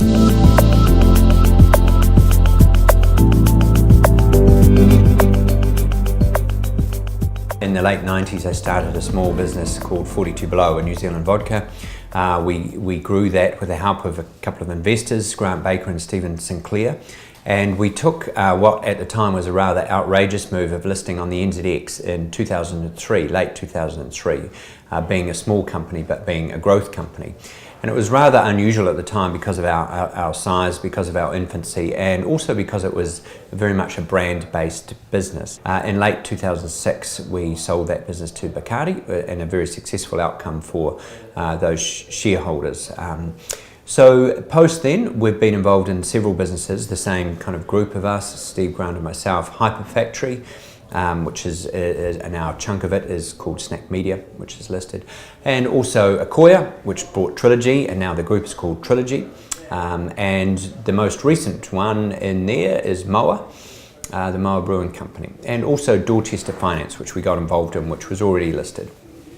In the late 90s, I started a small business called 42 Below, a New Zealand vodka. We grew that with the help of a couple of investors, Grant Baker and Stephen Sinclair. And we took what at the time was a rather outrageous move of listing on the NZX in 2003, late 2003, being a small company but being a growth company. And it was rather unusual at the time because of our size, because of our infancy, and also because it was very much a brand-based business. In late 2006, we sold that business to Bicardi, and a very successful outcome for those shareholders. So post then, we've been involved in several businesses, the same kind of group of us, Steve Grant and myself, Hyper Factory, which is now a chunk of it is called Snack Media, which is listed, and also Akoya, which bought Trilogy, and now the group is called Trilogy. And the most recent one in there is Moa, the Moa Brewing Company, and also Dorchester Finance, which we got involved in, which was already listed.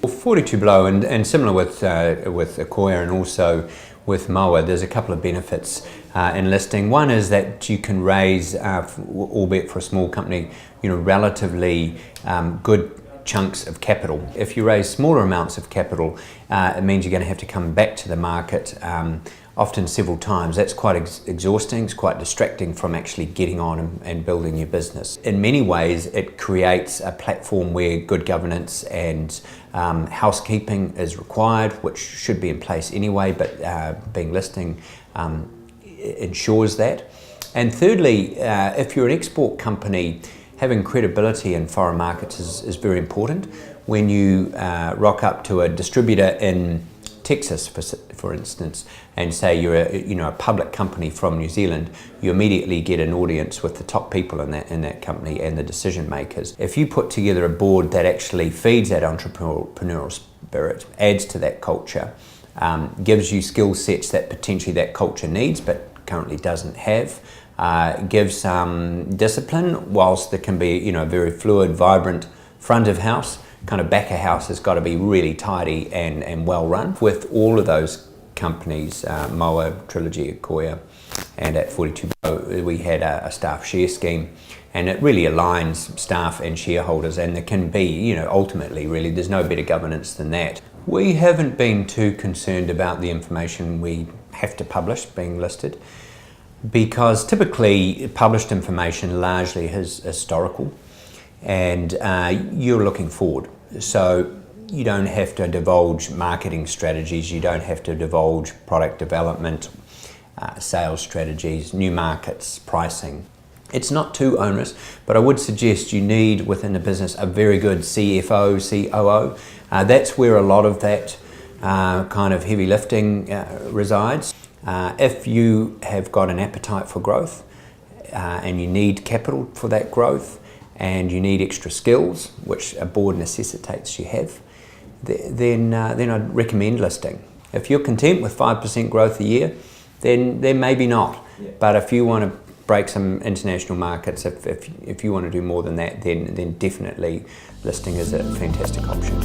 42 Below, and similar with Akoya and also with Moa, there's a couple of benefits in listing. One is that you can raise, albeit for a small company, relatively good chunks of capital. If you raise smaller amounts of capital, it means you're going to have to come back to the market often several times. That's quite exhausting, it's quite distracting from actually getting on and building your business. In many ways, it creates a platform where good governance and housekeeping is required, which should be in place anyway, but being listing ensures that. And thirdly, if you're an export company, having credibility in foreign markets is very important. When you rock up to a distributor in Texas, for instance, and say you're a public company from New Zealand, you immediately get an audience with the top people in that company and the decision makers. If you put together a board that actually feeds that entrepreneurial spirit, adds to that culture, gives you skill sets that potentially that culture needs but currently doesn't have, gives some discipline, whilst there can be a very fluid, vibrant front of house, kind of back of house has got to be really tidy and well run. With all of those companies, Moa, Trilogy, Akoya, and at 42 Below, we had a staff share scheme, and it really aligns staff and shareholders, and there can be, ultimately really, there's no better governance than that. We haven't been too concerned about the information we have to publish being listed, because typically published information largely is historical, and you're looking forward. So you don't have to divulge marketing strategies, you don't have to divulge product development, sales strategies, new markets, pricing. It's not too onerous, but I would suggest you need within the business a very good CFO, COO. That's where a lot of that kind of heavy lifting resides. If you have got an appetite for growth and you need capital for that growth, and you need extra skills, which a board necessitates you have, then I'd recommend listing. If you're content with 5% growth a year, then maybe not. Yeah. But if you want to break some international markets, if you want to do more than that, then definitely listing is a fantastic option.